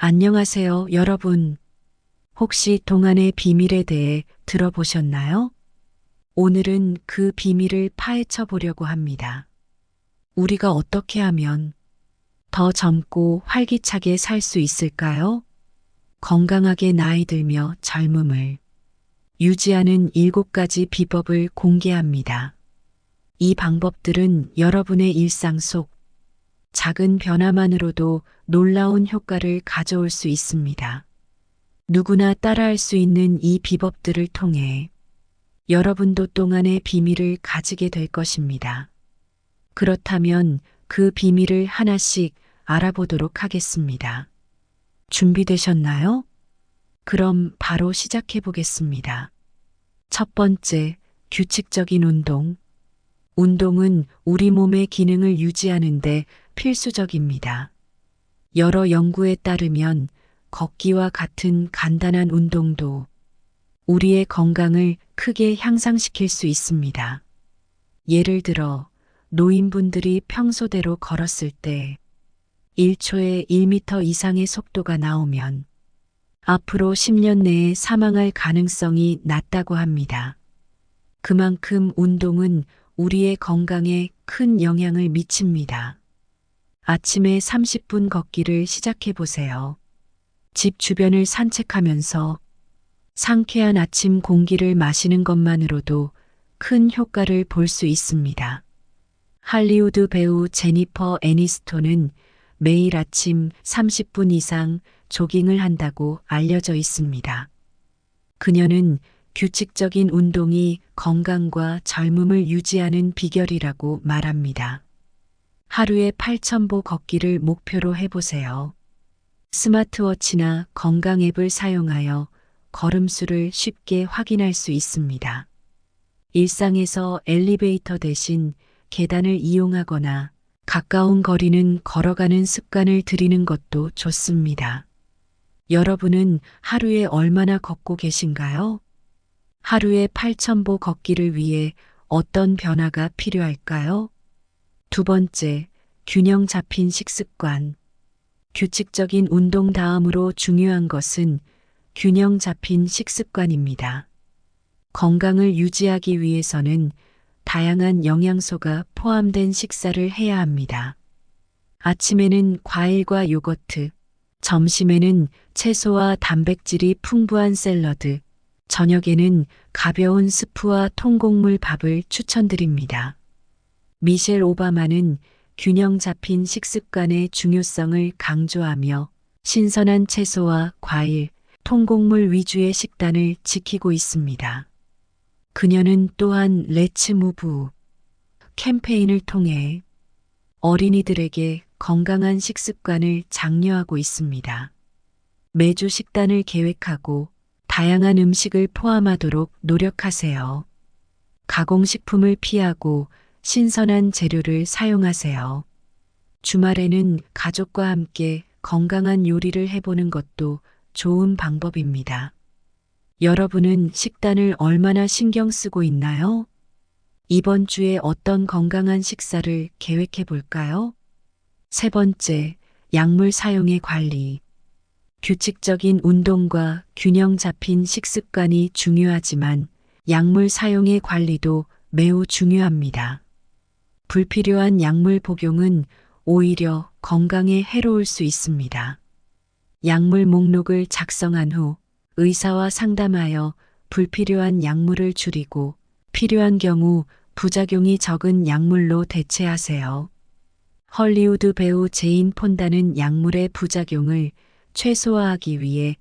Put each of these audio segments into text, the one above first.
안녕하세요, 여러분. 혹시 동안의 비밀에 대해 들어보셨나요? 오늘은 그 비밀을 파헤쳐 보려고 합니다. 우리가 어떻게 하면 더 젊고 활기차게 살 수 있을까요? 건강하게 나이 들며 젊음을 유지하는 7가지 비법을 공개합니다. 이 방법들은 여러분의 일상 속 작은 변화만으로도 놀라운 효과를 가져올 수 있습니다. 누구나 따라할 수 있는 이 비법들을 통해 여러분도 동안의 비밀을 가지게 될 것입니다. 그렇다면 그 비밀을 하나씩 알아보도록 하겠습니다. 준비되셨나요? 그럼 바로 시작해 보겠습니다. 첫 번째, 규칙적인 운동. 운동은 우리 몸의 기능을 유지하는데 필수적입니다. 여러 연구에 따르면 걷기와 같은 간단한 운동도 우리의 건강을 크게 향상시킬 수 있습니다. 예를 들어 노인분들이 평소대로 걸었을 때 1초에 1m 이상의 속도가 나오면 앞으로 10년 내에 사망할 가능성이 낮다고 합니다. 그만큼 운동은 우리의 건강에 큰 영향을 미칩니다. 아침에 30분 걷기를 시작해 보세요. 집 주변을 산책하면서 상쾌한 아침 공기를 마시는 것만으로도 큰 효과를 볼 수 있습니다. 할리우드 배우 제니퍼 애니스톤은 매일 아침 30분 이상 조깅을 한다고 알려져 있습니다. 그녀는 규칙적인 운동이 건강과 젊음을 유지하는 비결이라고 말합니다. 하루에 8,000보 걷기를 목표로 해보세요. 스마트워치나 건강 앱을 사용하여 걸음수를 쉽게 확인할 수 있습니다. 일상에서 엘리베이터 대신 계단을 이용하거나 가까운 거리는 걸어가는 습관을 들이는 것도 좋습니다. 여러분은 하루에 얼마나 걷고 계신가요? 하루에 8,000보 걷기를 위해 어떤 변화가 필요할까요? 두 번째, 균형 잡힌 식습관. 규칙적인 운동 다음으로 중요한 것은 균형 잡힌 식습관입니다. 건강을 유지하기 위해서는 다양한 영양소가 포함된 식사를 해야 합니다. 아침에는 과일과 요거트, 점심에는 채소와 단백질이 풍부한 샐러드, 저녁에는 가벼운 스프와 통곡물 밥을 추천드립니다. 미셸 오바마는 균형 잡힌 식습관의 중요성을 강조하며 신선한 채소와 과일, 통곡물 위주의 식단을 지키고 있습니다. 그녀는 또한 렛츠 무브 캠페인을 통해 어린이들에게 건강한 식습관을 장려하고 있습니다. 매주 식단을 계획하고 다양한 음식을 포함하도록 노력하세요. 가공식품을 피하고 신선한 재료를 사용하세요. 주말에는 가족과 함께 건강한 요리를 해보는 것도 좋은 방법입니다. 여러분은 식단을 얼마나 신경 쓰고 있나요? 이번 주에 어떤 건강한 식사를 계획해 볼까요? 세 번째, 약물 사용의 관리. 규칙적인 운동과 균형 잡힌 식습관이 중요하지만 약물 사용의 관리도 매우 중요합니다. 불필요한 약물 복용은 오히려 건강에 해로울 수 있습니다. 약물 목록을 작성한 후 의사와 상담하여 불필요한 약물을 줄이고 필요한 경우 부작용이 적은 약물로 대체하세요. 헐리우드 배우 제인 폰다는 약물의 부작용을 최소화하기 위해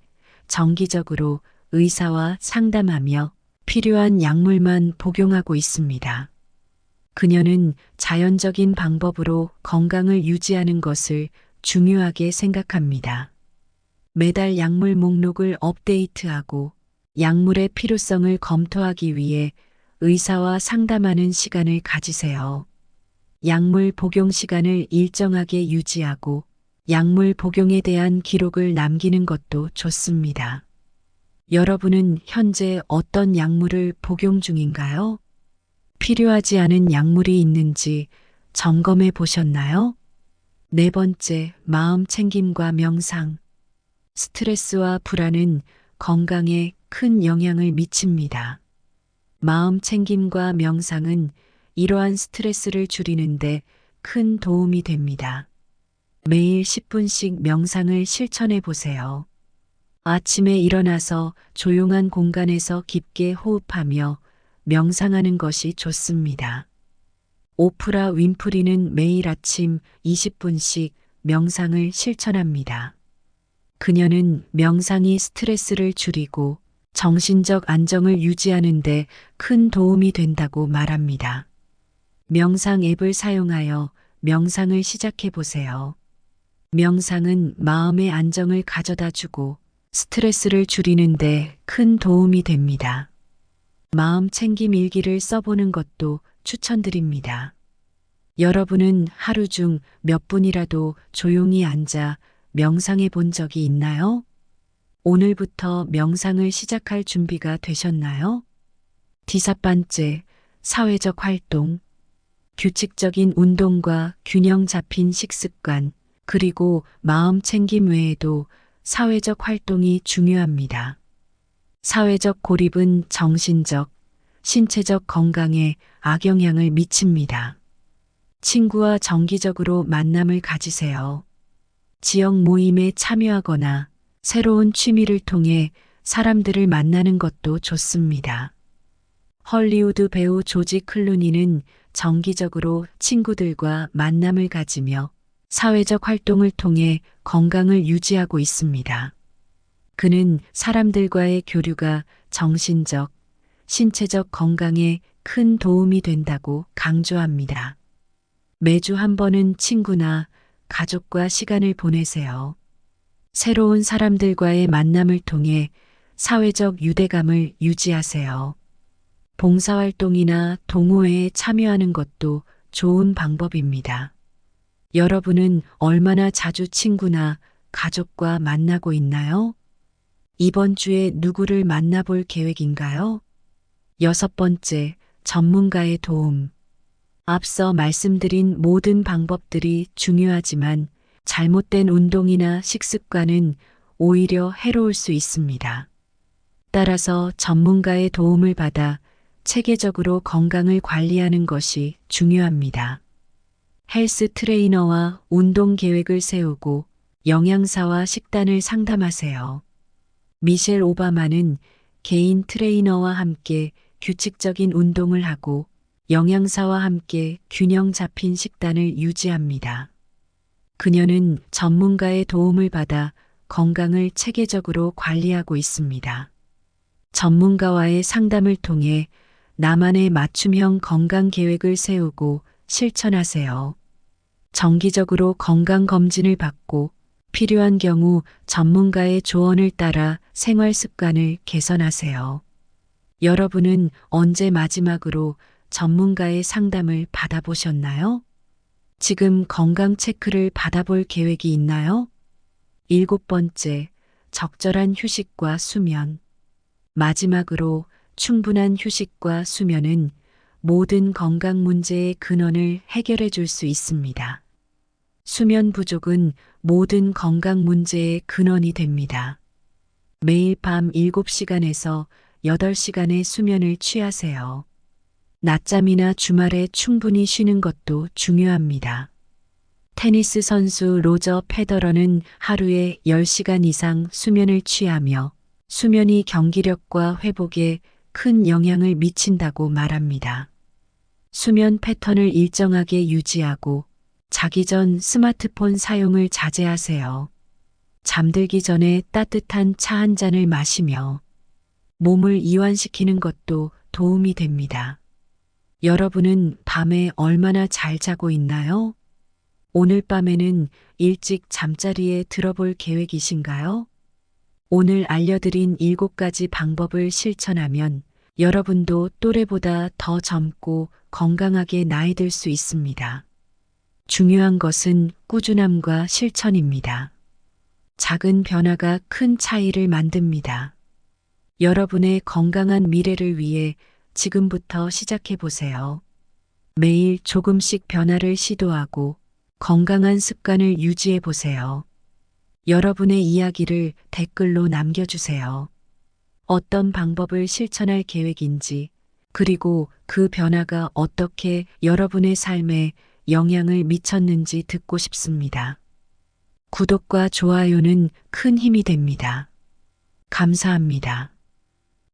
정기적으로 의사와 상담하며 필요한 약물만 복용하고 있습니다. 그녀는 자연적인 방법으로 건강을 유지하는 것을 중요하게 생각합니다. 매달 약물 목록을 업데이트하고 약물의 필요성을 검토하기 위해 의사와 상담하는 시간을 가지세요. 약물 복용 시간을 일정하게 유지하고 약물 복용에 대한 기록을 남기는 것도 좋습니다. 여러분은 현재 어떤 약물을 복용 중인가요? 필요하지 않은 약물이 있는지 점검해 보셨나요? 네 번째, 마음 챙김과 명상. 스트레스와 불안은 건강에 큰 영향을 미칩니다. 마음 챙김과 명상은 이러한 스트레스를 줄이는데 큰 도움이 됩니다. 매일 10분씩 명상을 실천해 보세요. 아침에 일어나서 조용한 공간에서 깊게 호흡하며 명상하는 것이 좋습니다. 오프라 윈프리는 매일 아침 20분씩 명상을 실천합니다. 그녀는 명상이 스트레스를 줄이고 정신적 안정을 유지하는 데 큰 도움이 된다고 말합니다. 명상 앱을 사용하여 명상을 시작해 보세요. 명상은 마음의 안정을 가져다 주고 스트레스를 줄이는데 큰 도움이 됩니다. 마음 챙김 일기를 써보는 것도 추천드립니다. 여러분은 하루 중 몇 분이라도 조용히 앉아 명상해 본 적이 있나요? 오늘부터 명상을 시작할 준비가 되셨나요? 디사반째, 사회적 활동, 규칙적인 운동과 균형 잡힌 식습관, 그리고 마음 챙김 외에도 사회적 활동이 중요합니다. 사회적 고립은 정신적, 신체적 건강에 악영향을 미칩니다. 친구와 정기적으로 만남을 가지세요. 지역 모임에 참여하거나 새로운 취미를 통해 사람들을 만나는 것도 좋습니다. 헐리우드 배우 조지 클루니는 정기적으로 친구들과 만남을 가지며 사회적 활동을 통해 건강을 유지하고 있습니다. 그는 사람들과의 교류가 정신적, 신체적 건강에 큰 도움이 된다고 강조합니다. 매주 한 번은 친구나 가족과 시간을 보내세요. 새로운 사람들과의 만남을 통해 사회적 유대감을 유지하세요. 봉사활동이나 동호회에 참여하는 것도 좋은 방법입니다. 여러분은 얼마나 자주 친구나 가족과 만나고 있나요? 이번 주에 누구를 만나볼 계획인가요? 6번째, 전문가의 도움. 앞서 말씀드린 모든 방법들이 중요하지만 잘못된 운동이나 식습관은 오히려 해로울 수 있습니다. 따라서 전문가의 도움을 받아 체계적으로 건강을 관리하는 것이 중요합니다. 헬스 트레이너와 운동 계획을 세우고 영양사와 식단을 상담하세요. 미셸 오바마는 개인 트레이너와 함께 규칙적인 운동을 하고 영양사와 함께 균형 잡힌 식단을 유지합니다. 그녀는 전문가의 도움을 받아 건강을 체계적으로 관리하고 있습니다. 전문가와의 상담을 통해 나만의 맞춤형 건강 계획을 세우고 실천하세요. 정기적으로 건강검진을 받고 필요한 경우 전문가의 조언을 따라 생활 습관을 개선하세요. 여러분은 언제 마지막으로 전문가의 상담을 받아보셨나요? 지금 건강 체크를 받아볼 계획이 있나요? 7번째, 적절한 휴식과 수면. 마지막으로 충분한 휴식과 수면은 모든 건강 문제의 근원을 해결해 줄 수 있습니다. 수면 부족은 모든 건강 문제의 근원이 됩니다. 매일 밤 7시간에서 8시간의 수면을 취하세요. 낮잠이나 주말에 충분히 쉬는 것도 중요합니다. 테니스 선수 로저 페더러는 하루에 10시간 이상 수면을 취하며 수면이 경기력과 회복에 큰 영향을 미친다고 말합니다. 수면 패턴을 일정하게 유지하고 자기 전 스마트폰 사용을 자제하세요. 잠들기 전에 따뜻한 차 한 잔을 마시며 몸을 이완시키는 것도 도움이 됩니다. 여러분은 밤에 얼마나 잘 자고 있나요? 오늘 밤에는 일찍 잠자리에 들어볼 계획이신가요? 오늘 알려드린 7가지 방법을 실천하면 여러분도 또래보다 더 젊고 건강하게 나이 들 수 있습니다. 중요한 것은 꾸준함과 실천입니다. 작은 변화가 큰 차이를 만듭니다. 여러분의 건강한 미래를 위해 지금부터 시작해 보세요. 매일 조금씩 변화를 시도하고 건강한 습관을 유지해 보세요. 여러분의 이야기를 댓글로 남겨주세요. 어떤 방법을 실천할 계획인지, 그리고 그 변화가 어떻게 여러분의 삶에 영향을 미쳤는지 듣고 싶습니다. 구독과 좋아요는 큰 힘이 됩니다. 감사합니다.